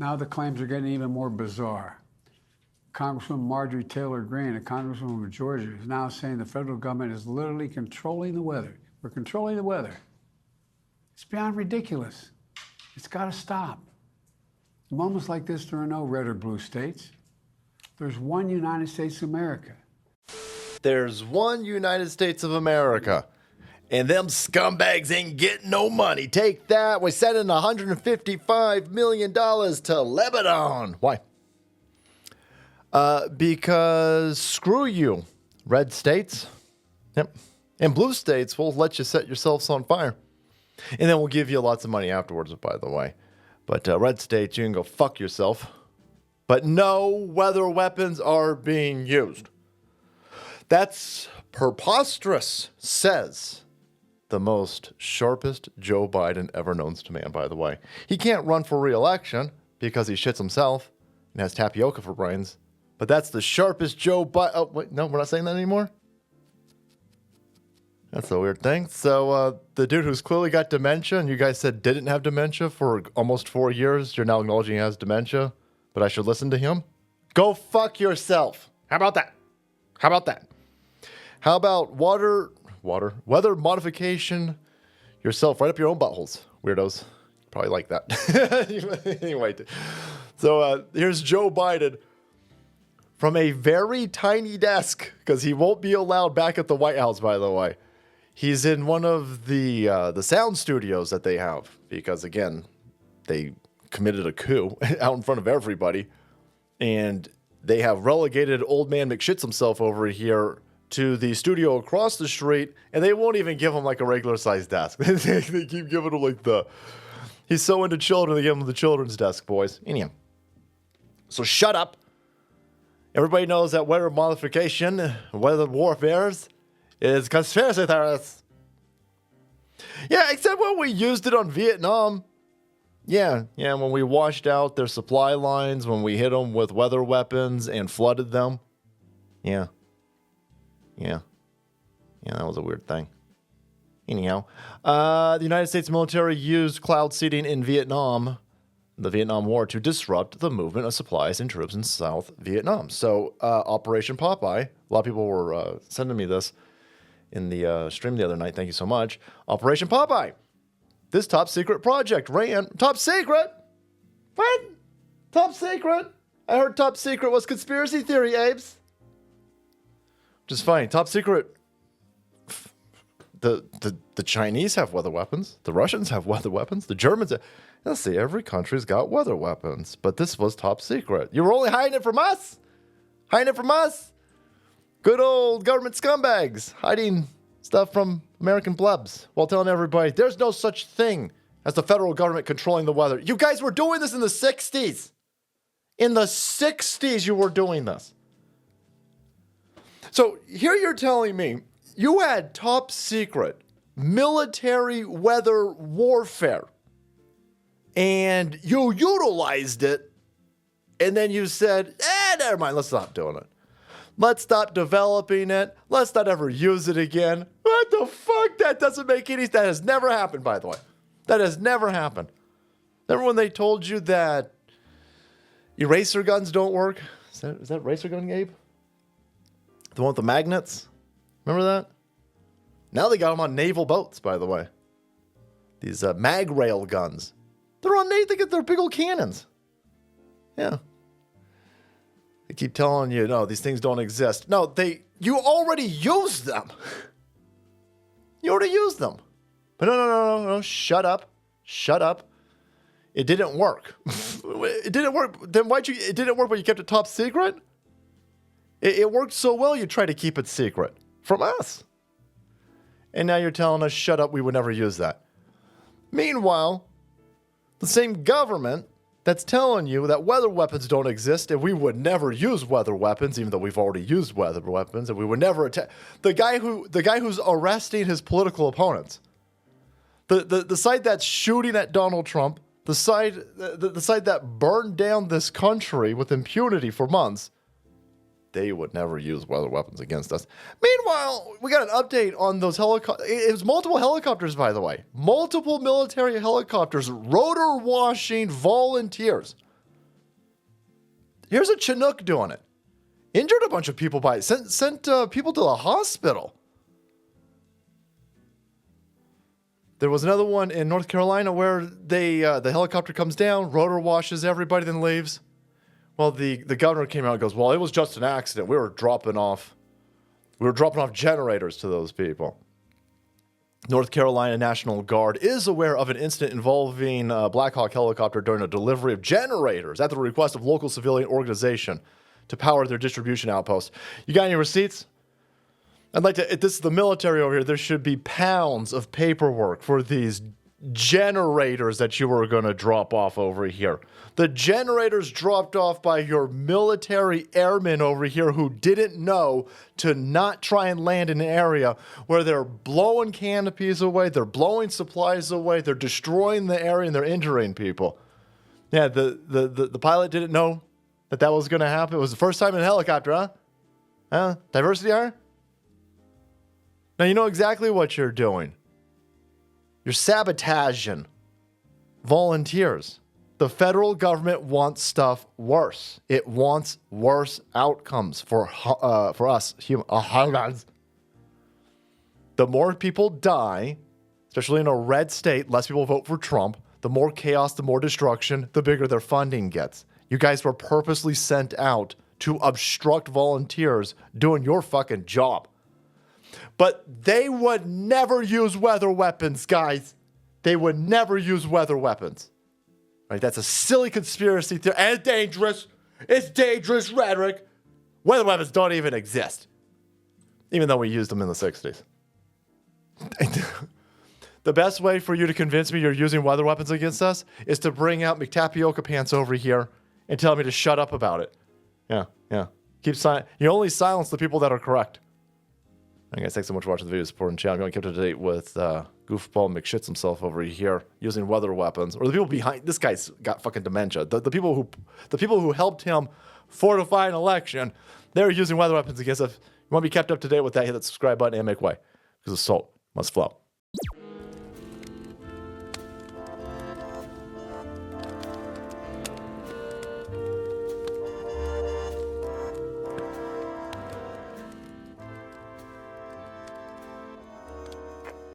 Now the claims are getting even more bizarre. Congresswoman Marjorie Taylor Greene, a congresswoman of Georgia, is now saying the federal government is literally controlling the weather. We're controlling the weather. It's beyond ridiculous. It's got to stop. In moments like this, there are no red or blue states. There's one United States of America. There's one United States of America. And them scumbags ain't getting no money. Take that. We're sending $155 million to Lebanon. Why? Because screw you, red states. Yep. And blue states will let you set yourselves on fire. And then we'll give you lots of money afterwards, by the way. But red states, you can go fuck yourself. But no weather weapons are being used. That's preposterous, says the most sharpest Joe Biden ever known to man, by the way. He can't run for re-election because he shits himself and has tapioca for brains. But that's the sharpest Joe Biden. Oh, wait, no, we're not saying that anymore? That's a weird thing. So the dude who's clearly got dementia, and you guys said didn't have dementia for almost 4 years, you're now acknowledging he has dementia, but I should listen to him? Go fuck yourself. How about that? How about that? How about weather modification yourself right up your own buttholes, weirdos. Probably like that. Anyway, so here's Joe Biden from a very tiny desk, because he won't be allowed back at the White House, by the way. He's in one of the sound studios that they have, because, again, they committed a coup out in front of everybody, and they have relegated old man McShits himself over here to the studio across the street, and they won't even give him like a regular-sized desk. They keep giving him like he's so into children, they give him the children's desk, boys. Anyhow, so shut up. Everybody knows that weather modification, weather warfares, is conspiracy theorists. Yeah, except when we used it on Vietnam. Yeah, when we washed out their supply lines, when we hit them with weather weapons and flooded them. Yeah, that was a weird thing. Anyhow, the United States military used cloud seeding in Vietnam, the Vietnam War, to disrupt the movement of supplies and troops in South Vietnam. So, Operation Popeye, a lot of people were sending me this in the stream the other night. Thank you so much. Operation Popeye. This top secret project ran. Top secret? What? Top secret? I heard top secret was conspiracy theory, Abes. Which is funny. Top secret. The Chinese have weather weapons. The Russians have weather weapons. The Germans have. Let's see, every country's got weather weapons. But this was top secret. You were only hiding it from us? Hiding it from us? Good old government scumbags hiding stuff from American plebs while telling everybody there's no such thing as the federal government controlling the weather. You guys were doing this in the 60s. In the 60s, you were doing this. So here you're telling me you had top secret military weather warfare and you utilized it, and then you said, never mind, let's stop doing it. Let's stop developing it. Let's not ever use it again. What the fuck? That doesn't make any sense. That has never happened, by the way. That has never happened. Remember when they told you that eraser guns don't work? Is that eraser gun, Gabe? The one with the magnets? Remember that? Now they got them on naval boats, by the way. These mag rail guns. They're on they're big old cannons. Yeah. They keep telling you, no, these things don't exist. No, you already used them. You already used them. But no, shut up. Shut up. It didn't work. It didn't work. Then it didn't work, but you kept it top secret? It worked so well, you tried to keep it secret from us. And now you're telling us, shut up, we would never use that. Meanwhile, the same government that's telling you that weather weapons don't exist and we would never use weather weapons, even though we've already used weather weapons, and we would never attack. The guy who's arresting his political opponents, the side that's shooting at Donald Trump, the side that burned down this country with impunity for months, they would never use weather weapons against us. Meanwhile, we got an update on those helicopters. It was multiple helicopters, by the way. Multiple military helicopters, rotor washing volunteers Here's a Chinook doing it. Injured a bunch of people by it. Sent people to the hospital. There was another one in North Carolina where the helicopter comes down, rotor washes everybody, then leaves. Well, the governor came out and goes, well, it was just an accident. We were dropping off generators to those people. North Carolina National Guard is aware of an incident involving a Black Hawk helicopter during a delivery of generators at the request of local civilian organization to power their distribution outpost. You got any receipts? I'd like to, if this is the military over here, there should be pounds of paperwork for these generators that you were going to drop off over here. The generators dropped off by your military airmen over here who didn't know to not try and land in an area where they're blowing canopies away, they're blowing supplies away, they're destroying the area, and they're injuring people. Yeah, the pilot didn't know that was going to happen. It was the first time in a helicopter, huh? Huh? Diversity hour? Now you know exactly what you're doing. You're sabotaging volunteers. The federal government wants stuff worse. It wants worse outcomes for us humans. The more people die, especially in a red state, less people vote for Trump. The more chaos, the more destruction, the bigger their funding gets. You guys were purposely sent out to obstruct volunteers doing your fucking job. But they would never use weather weapons, guys. They would never use weather weapons. Right? That's a silly conspiracy theory. And it's dangerous. It's dangerous rhetoric. Weather weapons don't even exist. Even though we used them in the 60s. The best way for you to convince me you're using weather weapons against us is to bring out McTapioca pants over here and tell me to shut up about it. Yeah. Keep silent. You only silence the people that are correct. Hey guys, thanks so much for watching the video, supporting the channel. If you want to keep up to date with Goofball McShits himself over here using weather weapons, or the people behind this guy's got fucking dementia. The people who helped him fortify an election, they're using weather weapons against us. You want to be kept up to date with that? Hit that subscribe button and make way, because the salt must flow.